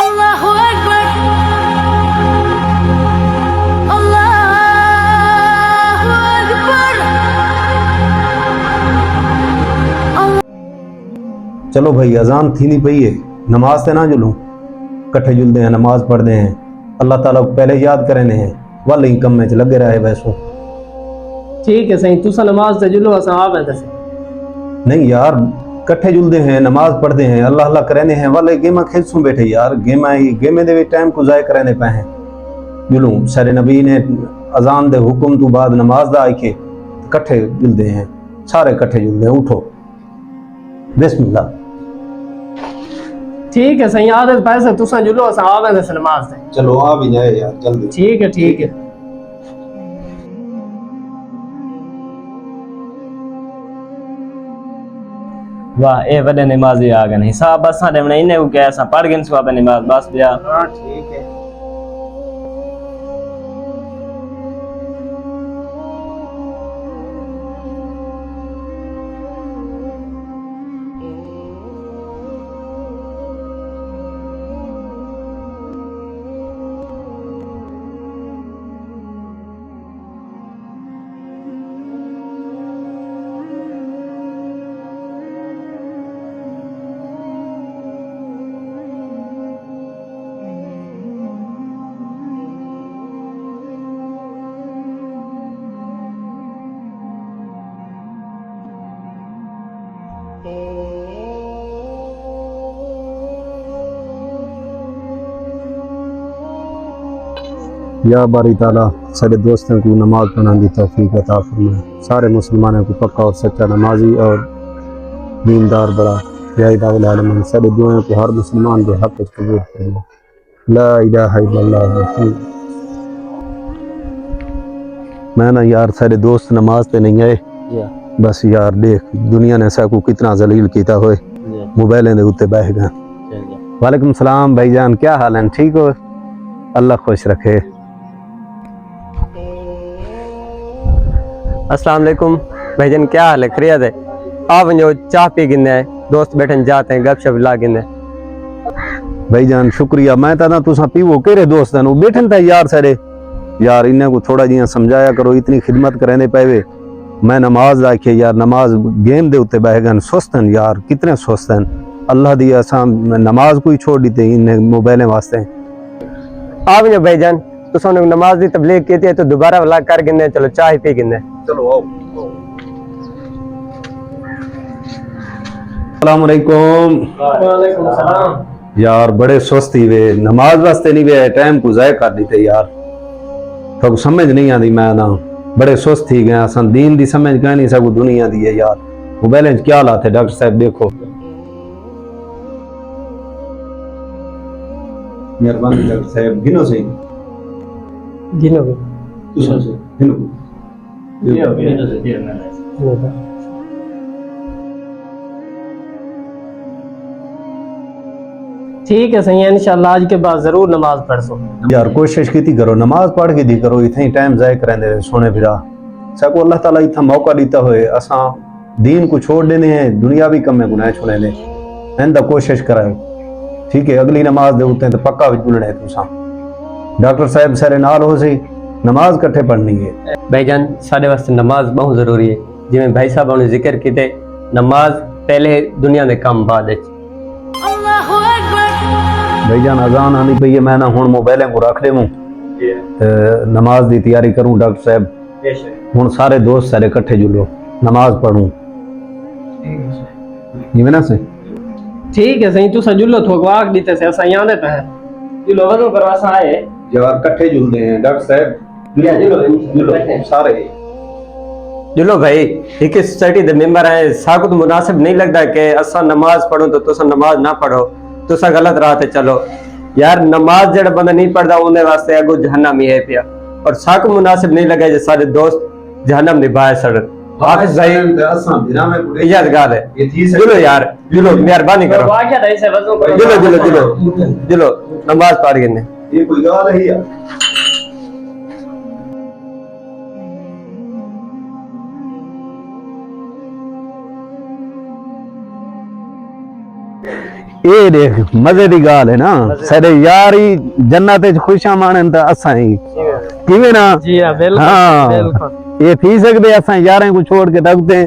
अल्लाहु अकबर अल्लाहु अकबर। चलो भाई अजान थी नहीं पई है, नमाज ते ना जुलूं कट्ठे जुलते हैं, नमाज पढ़ते हैं, अल्लाह ताला को पहले याद करने हैं, वाले ही कम में च लगे रहे वैसो। ठीक है सही, तुसा नमाज ते जुलो असा आप है दसे। नहीं यार, कट्ठे जुलते हैं, नमाज पढ़ते हैं, अल्लाह अल्लाह करने हैं, वाले गेमा खेलसूं बैठे यार, गेमा ही गेमे दे टाइम को जाय करने पे हैं। जुलूं सारे नबी ने अजान दे हुक्म तो बाद नमाज दा आके कट्ठे जुलते हैं, सारे कट्ठे जुलते हैं। उठो बिस्मिल्लाह। ठीक है सही, आदत पैसे तुसा जुलो असा आप है दसे नमाज ते। चलो आ भी जाए यार जल्दी। ठीक है ठीक है। वाह ए वडे नमाजी आ गए हिसाब बस साडे में इने को क्या ऐसा पढ़ गन सो आपने नमाज बस दिया। हां ठीक है। या बारी ताला सारे दोस्तों को नमाज पढ़ने की तौफीक अता फरमाए, सारे मुसलमानों को पक्का और सच्चा नमाजी और दीनदार बड़ा याद आलम, सारे दुआएं को हर मुसलमान के हक कबूल फरमाए। ला इलाहा इल्लल्लाह। मैं ना यार सारे दोस्त नमाज पे नहीं आए, बस यार देख दुनिया ने साकू कितना जलील किया होए, मोबाइलें दे उत्ते बह गए। वालेकुम सलाम भाईजान, क्या हाल है? ठीक हो? अल्लाह खुश रखे। अस्सलाम वालेकुम भाईजान, क्या हाल है? खैरियत है? आप जो चाय पी गिने है, दोस्त बैठन जाते हैं गपशप ला गिने। भाईजान शुक्रिया। मैं ता ना तुसा पीवो केरे दोस्तां नु बैठन था यार सारे यार, इन्हें को थोड़ा जिया समझाया करो, इतनी खिदमत करेंदे पेवे। मैं नमाज आखे यार, नमाज गेम दे उत्ते बह गन, सुस्तन यार, कितने सुस्तन अल्लाह दी। असा नमाज को ही छोड़ दी थी इन मोबाइलें वास्ते। आप जो भाईजान तुसा ने नमाज दी तबलीग की थी तो दोबारा वाला कर गिने, चलो चाय पी गिने। चलो आओ। अस्सलाम वालेकुम। वालेकुम सलाम। यार बड़े सुस्त ही वे, नमाज वास्ते नहीं वे, टाइम को जाय कर दीते यार, तो समझ नहीं आती। मैं ना बड़े सुस्त ही गया, असन दीन दी समझ कह नहीं सकू, दुनिया दी है यार। मोबाइल क्या हालात है डॉक्टर साहब? देखो मेहरबानी डॉक्टर साहब, गिनो सही गिनो तुसा से गिनो। ठीक है सही है, इंशाल्लाह आज के बाद जरूर नमाज पढ़ सो। यार कोशिश की करो, नमाज पढ़ के दी करो, इतना ही टाइम जाय करेंदे सोने फिरा सको। अल्लाह ताला इतना मौका दीता होए, असा दीन को छोड़ देने हैं, दुनिया भी कम है गुनाह छोड़ने ने इंदा कोशिश कराए। ठीक है, अगली नमाज दे उते तो पक्का भी जुलने तुसा। डॉक्टर साहब सारे नाल हो सी, नमाज कट्ठे पढ़नी है। भाईजान साडे वास्ते नमाज बहुत जरूरी है, जिवें भाई साहब ने जिक्र कीते, नमाज पहले दुनिया दे काम बाद विच। अल्लाहु अकबर। भाईजान अजान आनी पई है, मैं ना हुण मोबाइलें को रख देवूं, नमाज दी तैयारी करूं। डॉक्टर साहब हुण सारे दोस्त सारे इकट्ठे जुलो, नमाज पढ़ूं। जिवें ना से ठीक है सही, तुसा जुलो थोक वाक दीते से असा याद पे है। जुलो वजू करवा सा आए यार इकट्ठे जुलते हैं डॉक्टर साहब, जुलो सारे। जुलो भाई, एक सोसाइटी दे मेंबर है, साकु तो मुनासिब नहीं लगता कि असा नमाज पढ़ो तो तुसा नमाज ना पढ़ो, तुसा गलत राह ते चलो। यार नमाज जेड़ा बंदा नहीं पढ़दा उन्हें वास्ते अगो जहन्नम ही है पिया, और साकु मुनासिब नहीं लगे जे सारे दोस्त जहन्नम दी बाहर सड़न। हाफिज भाई यादगार है, जुलो यार जुलो, मेहरबानी करो। वाक्या दई से वजू करो। जुलो जुलो जुलो जुलो नमाज पढ़ गिने। ये कोई गाल है यार? ये देख मजे की गाल है ना, सारे यार ही जन्नत च खुशियां माणन ता असां ही किवें ना। जी हाँ बिल्कुल हाँ बिल्कुल। ये थी सकदे असां यारें को छोड़ के दबते।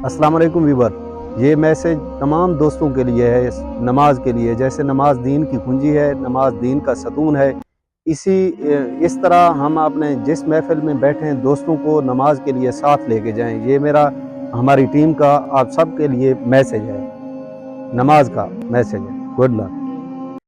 अस्सलाम वालेकुम व्यूवर, ये मैसेज तमाम दोस्तों के लिए है, नमाज के लिए। जैसे नमाज दीन की कुंजी है, नमाज दीन का सतून है, इस तरह हम अपने जिस महफिल में बैठे हैं दोस्तों को नमाज के लिए साथ लेके जाएं। ये मेरा हमारी टीम का आप सब के लिए मैसेज है, नमाज का मैसेज है। Good luck.